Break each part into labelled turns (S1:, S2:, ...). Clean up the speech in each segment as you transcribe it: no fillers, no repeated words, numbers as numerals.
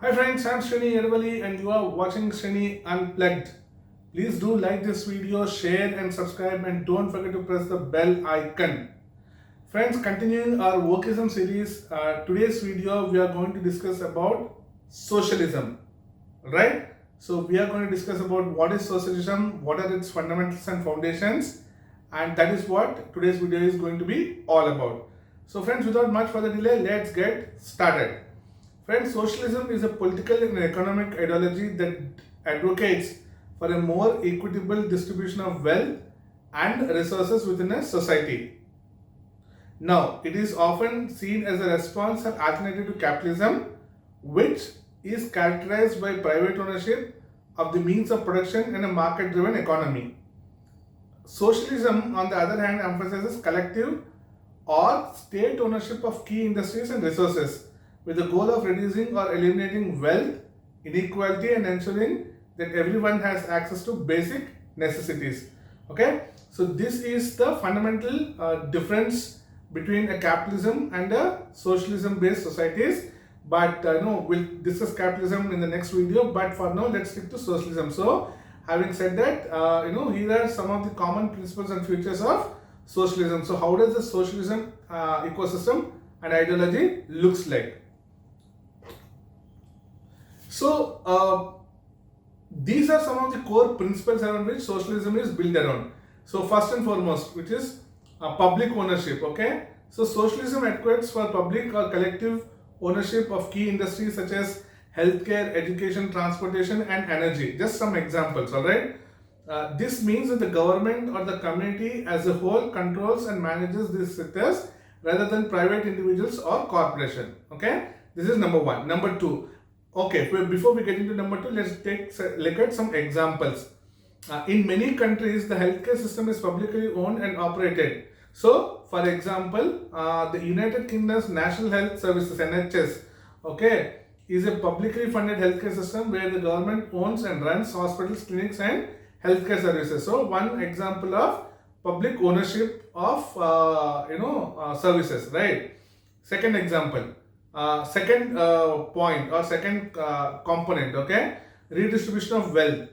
S1: Hi friends, I'm Srini Ervali and you are watching Srini Unplugged. Please do like this video, share and subscribe and don't forget to press the bell icon. Friends, continuing our Wokeism series, today's video we are going to discuss about socialism, right? So we are going to discuss about what is socialism, what are its fundamentals and foundations, and that is what today's video is going to be all about. So friends, without much further delay, let's get started. Friends, socialism is a political and economic ideology that advocates for a more equitable distribution of wealth and resources within a society. Now, it is often seen as a response or alternative to capitalism, which is characterized by private ownership of the means of production and a market-driven economy. Socialism, on the other hand, emphasizes collective or state ownership of key industries and resources with the goal of reducing or eliminating wealth inequality and ensuring that everyone has access to basic necessities. Okay, so this is the fundamental difference between a capitalism and a socialism based societies. But no, we'll discuss capitalism in the next video, but for now let's stick to socialism. So having said that, here are some of the common principles and features of socialism. So how does the socialism ecosystem and ideology looks like? So these are some of the core principles around which socialism is built around. So first and foremost, which is public ownership. Okay, so socialism advocates for public or collective ownership of key industries such as healthcare, education, transportation, and energy. Just some examples. All right. This means that the government or the community as a whole controls and manages these sectors rather than private individuals or corporation. Okay, this is number one. Number two. Okay, before we get into number two, let's look at some examples. In many countries, the healthcare system is publicly owned and operated. So, for example, the United Kingdom's National Health Services (NHS), okay, is a publicly funded healthcare system where the government owns and runs hospitals, clinics, and healthcare services. So, one example of public ownership of services, right? Second example. Second point or second component, okay, redistribution of wealth.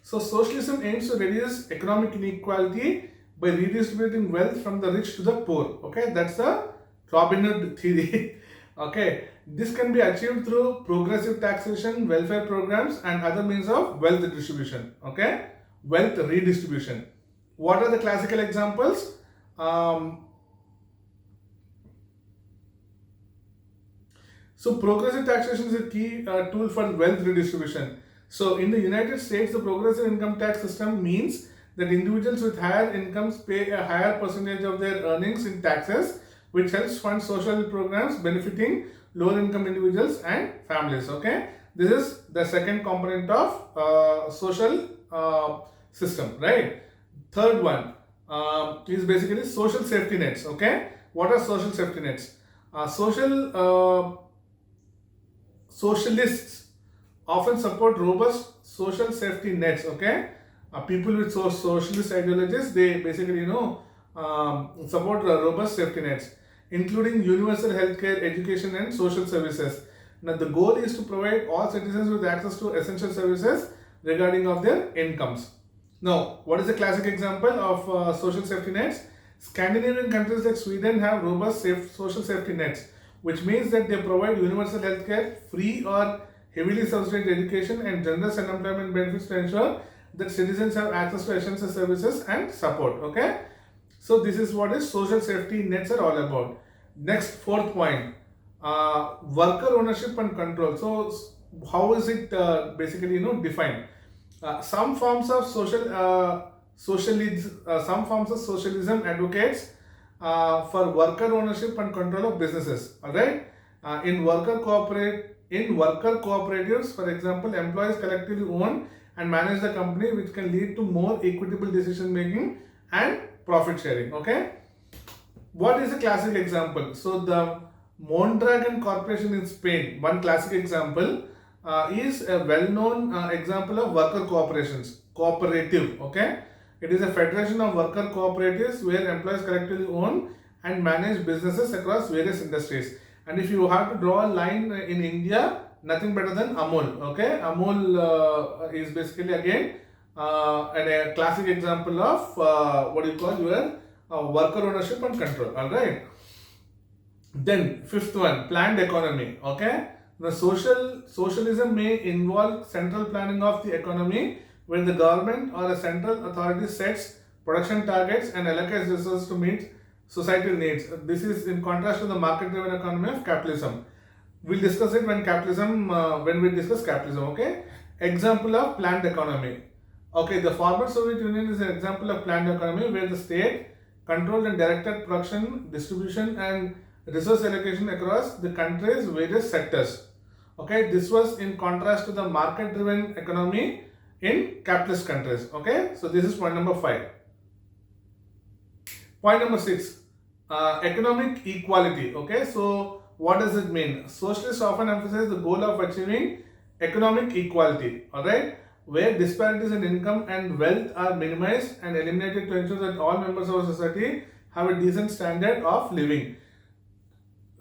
S1: So socialism aims to reduce economic inequality by redistributing wealth from the rich to the poor. Okay, that's the Robin Hood theory. Okay, this can be achieved through progressive taxation, welfare programs, and other means of wealth distribution. Okay, wealth redistribution. What are the classical examples? So progressive taxation is a key tool for wealth redistribution. So in the United States, the progressive income tax system means that individuals with higher incomes pay a higher percentage of their earnings in taxes, which helps fund social programs benefiting lower income individuals and families. Okay, this is the second component of social system, right? Third one is basically social safety nets. Okay, what are social safety nets? Socialists often support robust social safety nets. Okay, people with socialist ideologies, they basically support robust safety nets, including universal healthcare, education, and social services. Now, the goal is to provide all citizens with access to essential services regarding of their incomes. Now, what is a classic example of social safety nets? Scandinavian countries like Sweden have robust social safety nets, which means that they provide universal healthcare, free or heavily subsidized education, and generous unemployment benefits to ensure that citizens have access to essential services and support. Okay, so this is what is social safety nets are all about. Next, fourth point, worker ownership and control. So, how is it basically defined? Some forms of some forms of socialism advocates for worker ownership and control of businesses. All right, in worker cooperatives, for example, employees collectively own and manage the company, which can lead to more equitable decision making and profit sharing. Okay, what is a classic example? So the Mondragon Corporation in Spain, one classic example, is a well-known example of worker cooperative. Okay, it is a federation of worker cooperatives where employees collectively own and manage businesses across various industries. And if you have to draw a line in India, nothing better than Amul. Okay, Amul is basically again a classic example of what you call your worker ownership and control. All right. Then fifth one, planned economy. Okay, the socialism may involve central planning of the economy, when the government or a central authority sets production targets and allocates resources to meet societal needs. This is in contrast to the market-driven economy of capitalism. We'll discuss it when we discuss capitalism. Okay, example of planned economy. Okay, the former Soviet Union is an example of planned economy where the state controlled and directed production, distribution, and resource allocation across the country's various sectors. Okay, this was in contrast to the market-driven economy in capitalist countries. Okay, so this is point number 5. Point number 6, economic equality. Okay, so what does it mean? Socialists often emphasize the goal of achieving economic equality. All right, where disparities in income and wealth are minimized and eliminated to ensure that all members of society have a decent standard of living.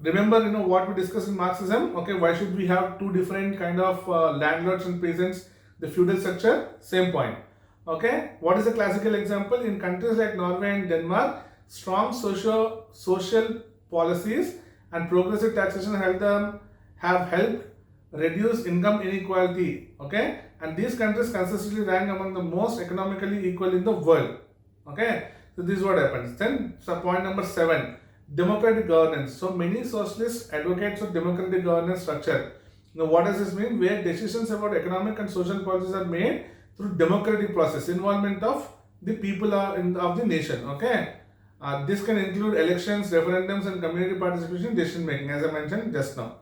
S1: Remember, what we discussed in Marxism. Okay, why should we have two different kind of landlords and peasants? The feudal structure, same point. Okay, what is a classical example? In countries like Norway and Denmark, strong social policies and progressive taxation have helped reduce income inequality. Okay, and these countries consistently rank among the most economically equal in the world. Okay, so this is what happens. Then, point number 7. Democratic governance. So many socialists advocate for democratic governance structure. Now, what does this mean? Where decisions about economic and social policies are made through democratic process, involvement of the people of the nation. Okay, this can include elections, referendums, and community participation in decision making, as I mentioned just now.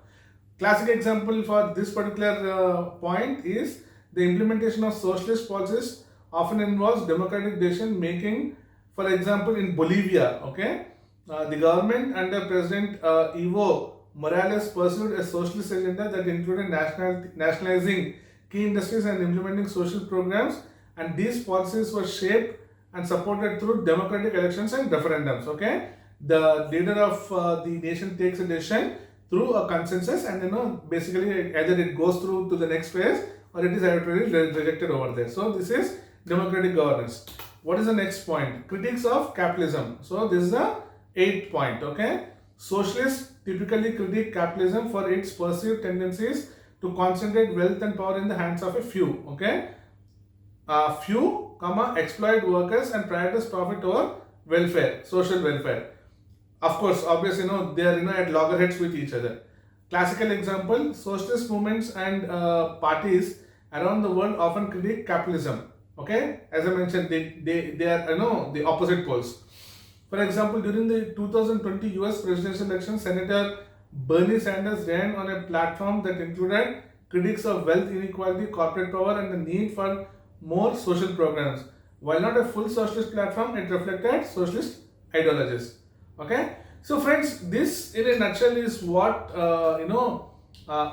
S1: Classic example for this particular point is the implementation of socialist policies often involves democratic decision making. For example, in Bolivia, okay, the government under President Evo Morales pursued a socialist agenda that included nationalizing key industries and implementing social programs, and these policies were shaped and supported through democratic elections and referendums. Okay, the leader of the nation takes a decision through a consensus, and basically either it goes through to the next phase or it is arbitrarily rejected over there. So this is democratic governance. What is the next point? Critics of capitalism. So this is the 8th point. Okay, socialists typically critique capitalism for its perceived tendencies to concentrate wealth and power in the hands of a few. Okay, few, exploit workers and prioritize profit over welfare, social welfare. Of course, obviously, they are at loggerheads with each other. Classical example: socialist movements and parties around the world often critique capitalism. Okay, as I mentioned, they are the opposite poles. For example, during the 2020 US presidential election, Senator Bernie Sanders ran on a platform that included critiques of wealth inequality, corporate power, and the need for more social programs. While not a full socialist platform, it reflected socialist ideologies. Okay, so friends, this in a nutshell is what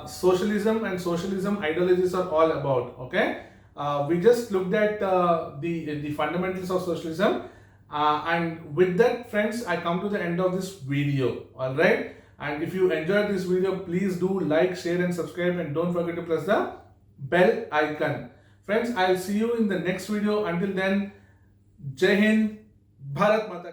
S1: socialism and socialism ideologies are all about. Okay, we just looked at the fundamentals of socialism. And with that, friends, I come to the end of this video. All right, and if you enjoyed this video, please do like, share, and subscribe, and don't forget to press the bell icon. Friends, I'll see you in the next video. Until then, Jai Hind, Bharat Mata.